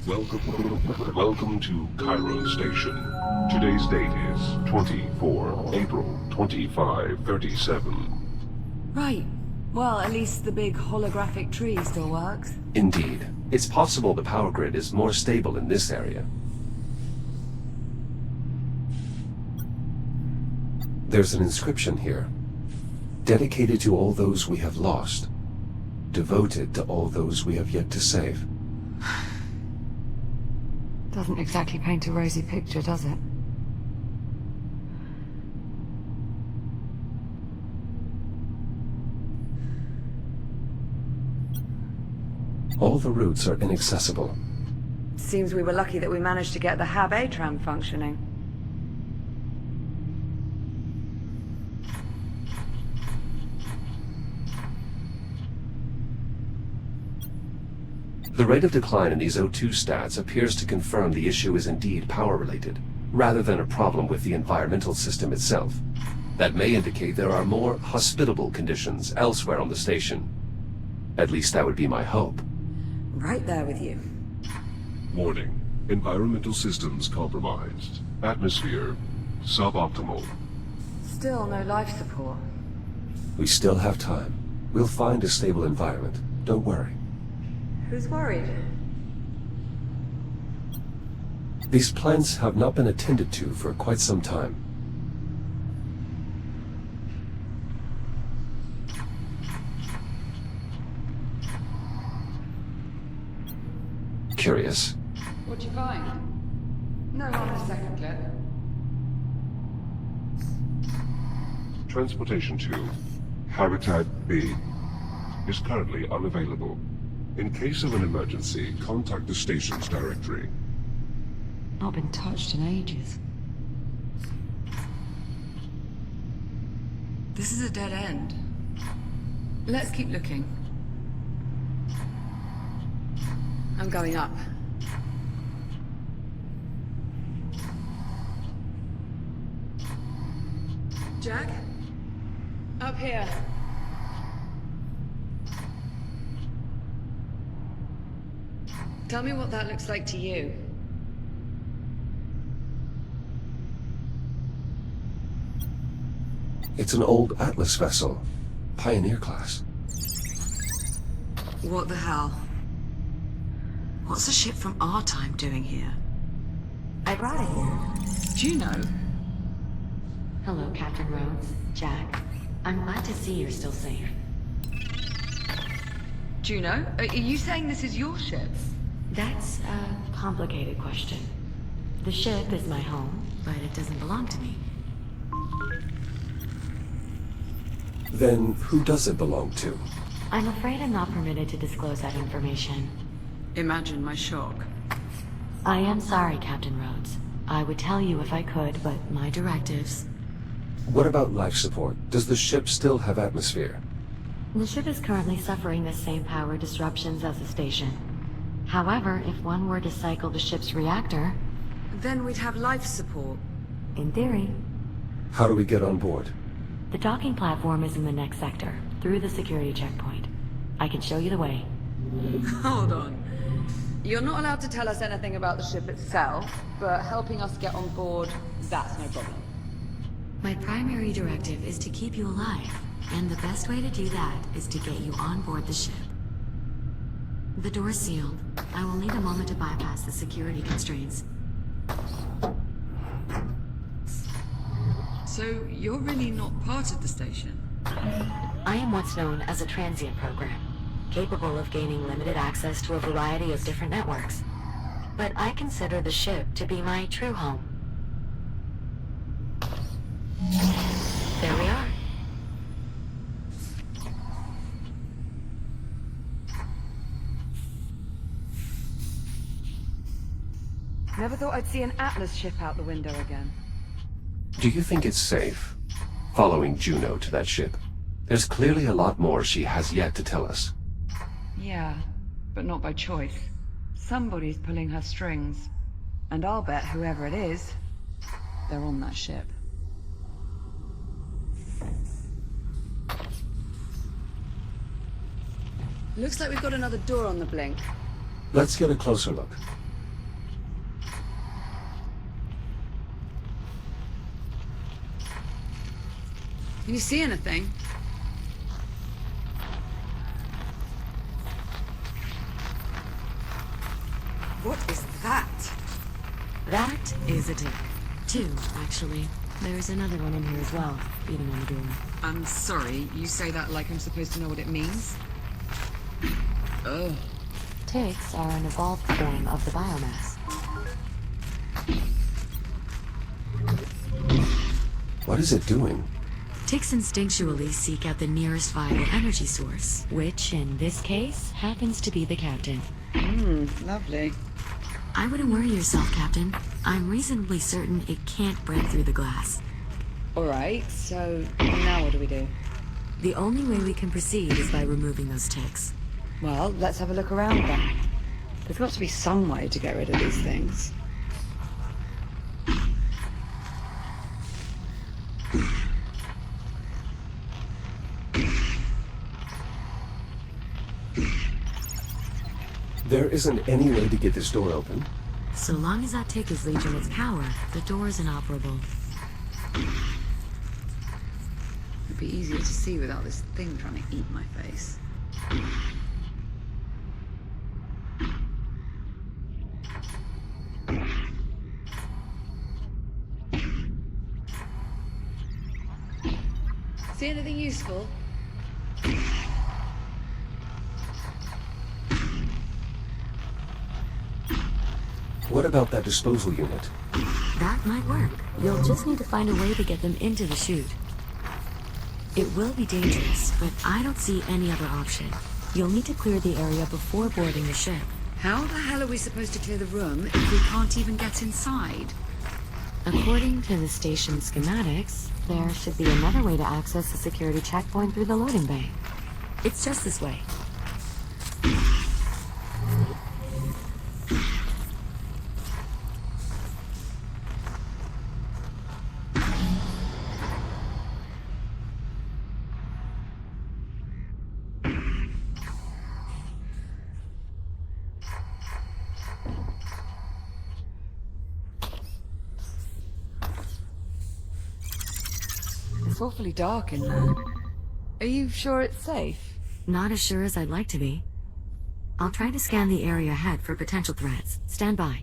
Welcome to Cairo Station. Today's date is 24 April 2537. Right. Well, at least the big holographic tree still works. Indeed. It's possible the power grid is more stable in this area. There's an inscription here. Dedicated to all those we have lost. Devoted to all those we have yet to save. Doesn't exactly paint a rosy picture, does it? All the routes are inaccessible. Seems we were lucky that we managed to get the Hab A-tram functioning. The rate of decline in these O2 stats appears to confirm the issue is indeed power-related, rather than a problem with the environmental system itself. That may indicate there are more hospitable conditions elsewhere on the station. At least that would be my hope. Right there with you. Warning. Environmental systems compromised. Atmosphere suboptimal. Still no life support. We still have time. We'll find a stable environment. Don't worry. Who's worried? These plants have not been attended to for quite some time. Curious. What'd you find? No, on a second clip. Transportation to Habitat B is currently unavailable. In case of an emergency, contact the station's directory. Not been touched in ages. This is a dead end. Let's keep looking. I'm going up. Jack? Up here. Tell me what that looks like to you. It's an old Atlas vessel. Pioneer class. What the hell? What's a ship from our time doing here? I brought it here. Juno? Hello, Captain Rhodes. Jack. I'm glad to see you're still safe. Juno? Are you saying this is your ship? That's a complicated question. The ship is my home, but it doesn't belong to me. Then who does it belong to? I'm afraid I'm not permitted to disclose that information. Imagine my shock. I am sorry, Captain Rhodes. I would tell you if I could, but my directives... What about life support? Does the ship still have atmosphere? The ship is currently suffering the same power disruptions as the station. However, if one were to cycle the ship's reactor... Then we'd have life support. In theory. How do we get on board? The docking platform is in the next sector, through the security checkpoint. I can show you the way. Hold on. You're not allowed to tell us anything about the ship itself, but helping us get on board, that's no problem. My primary directive is to keep you alive, and the best way to do that is to get you on board the ship. The door's sealed. I will need a moment to bypass the security constraints. So, you're really not part of the station? I am what's known as a transient program, capable of gaining limited access to a variety of different networks. But I consider the ship to be my true home. There we are. Never thought I'd see an Atlas ship out the window again. Do you think it's safe, following Juno to that ship? There's clearly a lot more she has yet to tell us. Yeah, but not by choice. Somebody's pulling her strings. And I'll bet whoever it is, they're on that ship. Looks like we've got another door on the blink. Let's get a closer look. Can you see anything? What is that? That is a tick. 2, actually. There's another one in here as well, beating on the door. I'm sorry, you say that like I'm supposed to know what it means? Ugh. Ticks are an evolved form of the biomass. What is it doing? Ticks instinctually seek out the nearest viable energy source, which, in this case, happens to be the captain. Lovely. I wouldn't worry yourself, Captain. I'm reasonably certain it can't break through the glass. Alright, so now what do we do? The only way we can proceed is by removing those ticks. Well, let's have a look around then. There's got to be some way to get rid of these things. There isn't any way to get this door open. So long as that tick is leeching its power, the door is inoperable. It'd be easier to see without this thing trying to eat my face. See anything useful? What about that disposal unit? That might work. You'll just need to find a way to get them into the chute. It will be dangerous, but I don't see any other option. You'll need to clear the area before boarding the ship. How the hell are we supposed to clear the room if we can't even get inside? According to the station schematics, there should be another way to access the security checkpoint through the loading bay. It's just this way. It's awfully dark in there. Are you sure it's safe? Not as sure as I'd like to be. I'll try to scan the area ahead for potential threats. Stand by.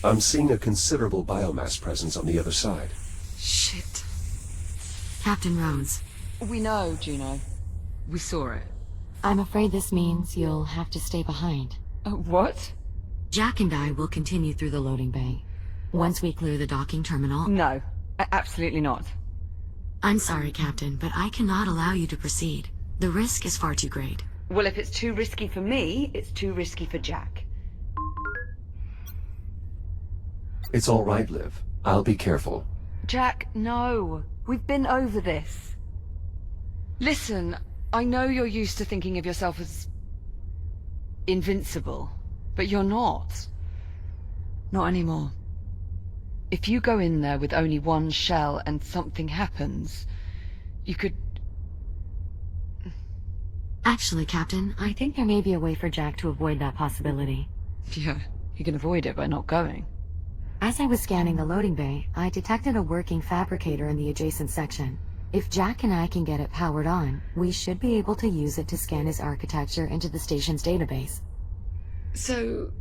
I'm seeing a considerable biomass presence on the other side. Shit. Captain Rhodes, We know, Juno. We saw it. I'm afraid this means you'll have to stay behind. What? Jack and I will continue through the loading bay. Once we clear the docking terminal... No, absolutely not. I'm sorry, Captain, but I cannot allow you to proceed. The risk is far too great. Well, if it's too risky for me, it's too risky for Jack. It's all right, Liv. I'll be careful. Jack, no. We've been over this. Listen, I know you're used to thinking of yourself as... invincible. But you're not. Not anymore. If you go in there with only one shell and something happens, you could... Actually, Captain, I think there may be a way for Jack to avoid that possibility. Yeah, you can avoid it by not going. As I was scanning the loading bay, I detected a working fabricator in the adjacent section. If Jack and I can get it powered on, we should be able to use it to scan his architecture into the station's database. So...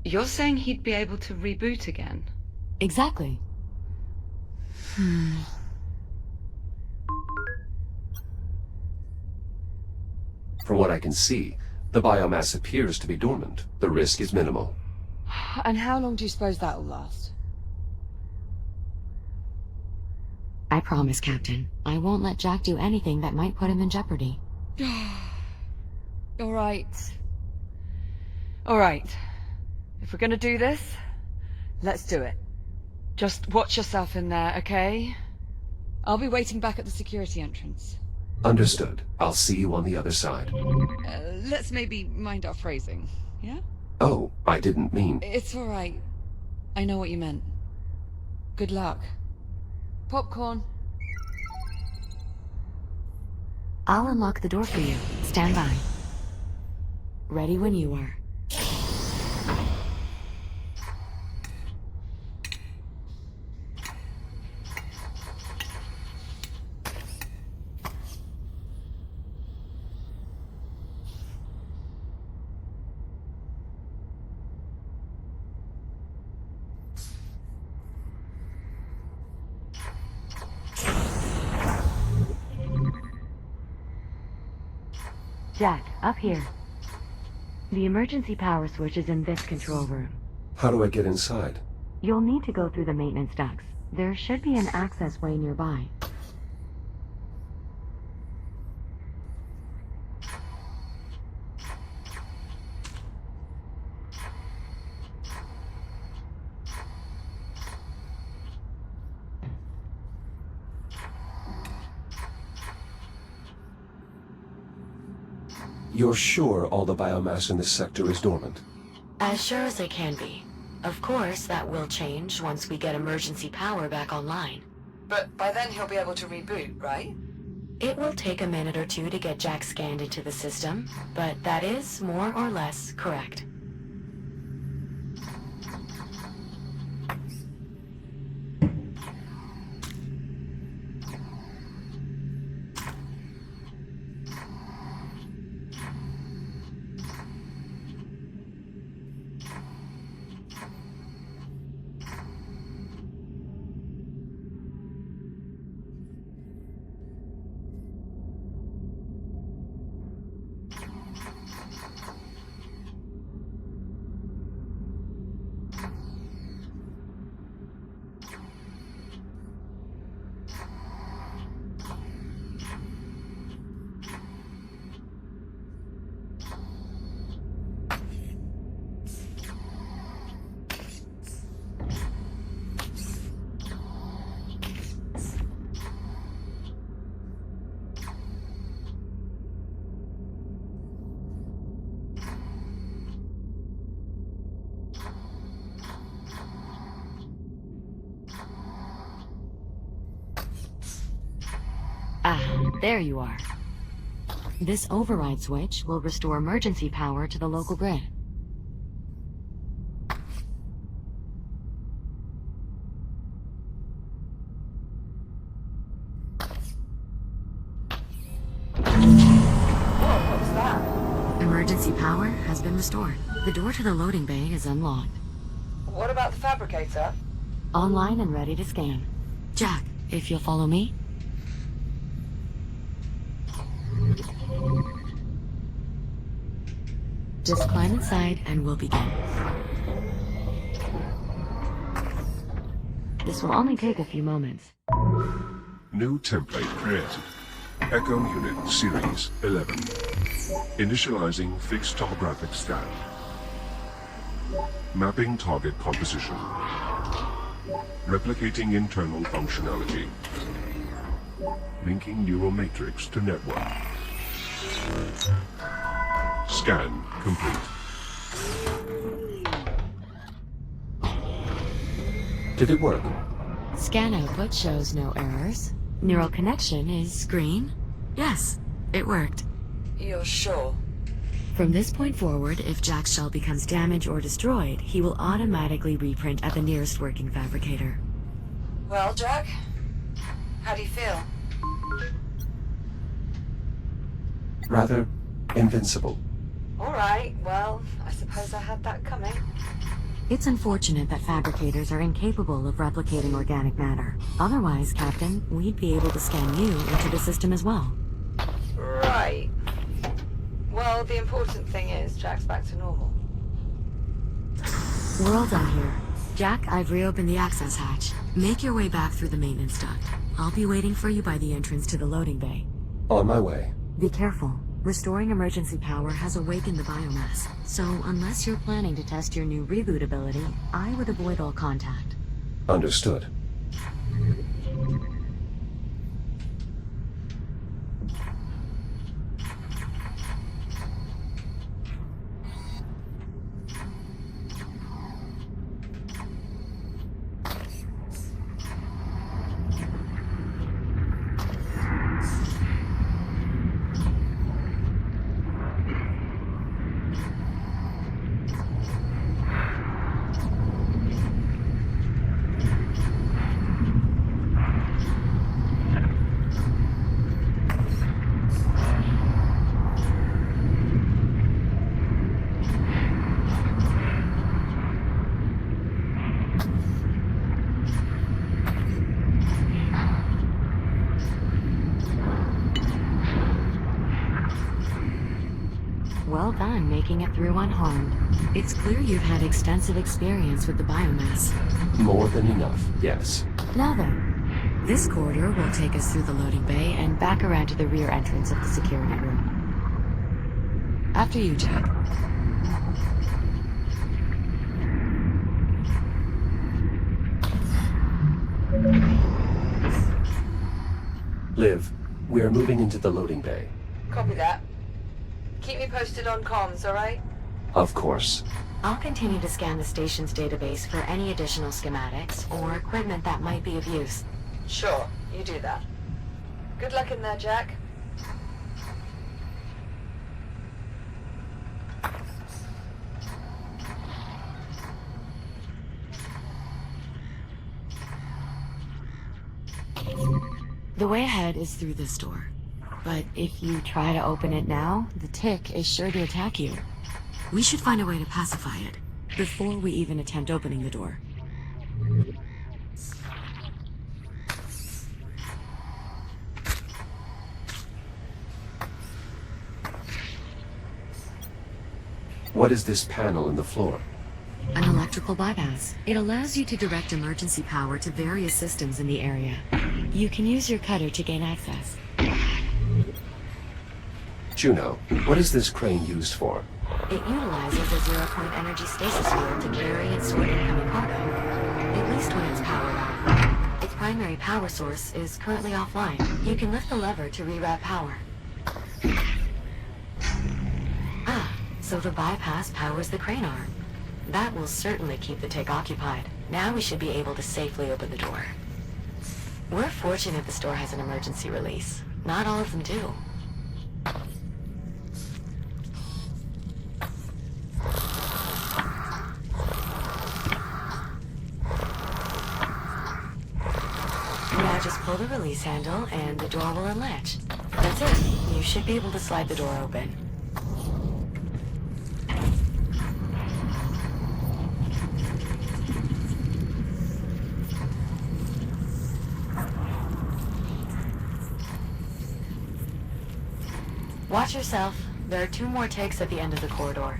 you're saying he'd be able to reboot again? Exactly. From what I can see, the biomass appears to be dormant. The risk is minimal. And how long do you suppose that'll last? I promise, Captain. I won't let Jack do anything that might put him in jeopardy. All right. All right. If we're gonna do this, let's do it. Just watch yourself in there, okay? I'll be waiting back at the security entrance. Understood. I'll see you on the other side. Let's maybe mind our phrasing, yeah? Oh, I didn't mean... It's all right. I know what you meant. Good luck. Popcorn. I'll unlock the door for you. Stand by. Ready when you are. Jack, up here. The emergency power switch is in this control room. How do I get inside? You'll need to go through the maintenance ducts. There should be an access way nearby. You're sure all the biomass in this sector is dormant? As sure as I can be. Of course, that will change once we get emergency power back online. But by then he'll be able to reboot, right? It will take a minute or two to get Jack scanned into the system, but that is more or less correct. Ah, there you are. This override switch will restore emergency power to the local grid. Whoa, what was that? Emergency power has been restored. The door to the loading bay is unlocked. What about the fabricator? Online and ready to scan. Jack, if you'll follow me. Just climb inside and we'll begin. This will only take a few moments. New template created. Echo Unit Series 11. Initializing fixed topographic scan. Mapping target composition. Replicating internal functionality. Linking neural matrix to network. Scan complete. Did it work? Scan output shows no errors. Neural connection is green. Yes, it worked. You're sure? From this point forward, if Jack's shell becomes damaged or destroyed, he will automatically reprint at the nearest working fabricator. Well, Jack? How do you feel? Rather invincible. Alright, well, I suppose I had that coming. It's unfortunate that fabricators are incapable of replicating organic matter. Otherwise, Captain, we'd be able to scan you into the system as well. Right. Well, the important thing is Jack's back to normal. We're all done here. Jack, I've reopened the access hatch. Make your way back through the maintenance duct. I'll be waiting for you by the entrance to the loading bay. On my way. Be careful. Restoring emergency power has awakened the biomass, so unless you're planning to test your new reboot ability, I would avoid all contact. Understood. well done making it through unharmed. It's clear you've had extensive experience with the biomass. More than enough, yes. Now then, this corridor will take us through the loading bay and back around to the rear entrance of the security room. After you, Jack. Liv, we are moving into the loading bay. Copy that. Keep me posted on comms, alright? Of course. I'll continue to scan the station's database for any additional schematics or equipment that might be of use. Sure, you do that. Good luck in there, Jack. The way ahead is through this door. But if you try to open it now, the tick is sure to attack you. We should find a way to pacify it, before we even attempt opening the door. What is this panel in the floor? An electrical bypass. It allows you to direct emergency power to various systems in the area. You can use your cutter to gain access. Juno, what is this crane used for? It utilizes a zero-point energy stasis field to carry and sort incoming cargo, at least when it's powered on. Its primary power source is currently offline. You can lift the lever to reroute power. So the bypass powers the crane arm. That will certainly keep the tick occupied. Now we should be able to safely open the door. We're fortunate the store has an emergency release. Not all of them do. Now just pull the release handle and the door will unlatch. That's it. You should be able to slide the door open. Watch yourself. There are 2 more ticks at the end of the corridor.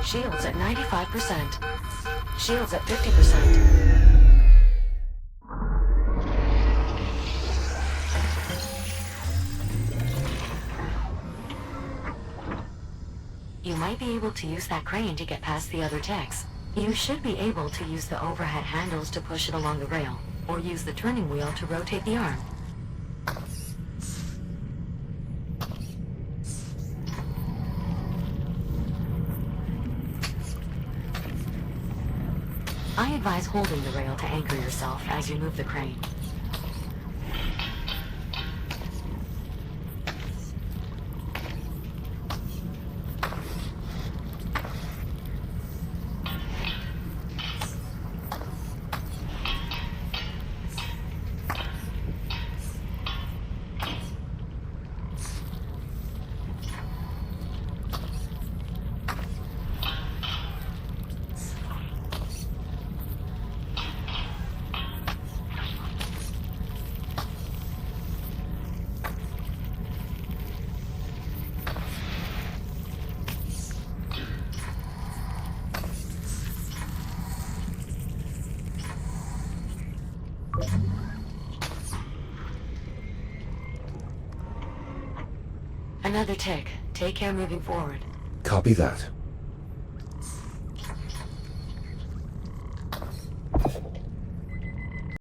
Shields at 95%. Shields at 50%. You might be able to use that crane to get past the other techs. You should be able to use the overhead handles to push it along the rail, or use the turning wheel to rotate the arm. I advise holding the rail to anchor yourself as you move the crane. Another tick. Take care moving forward. Copy that.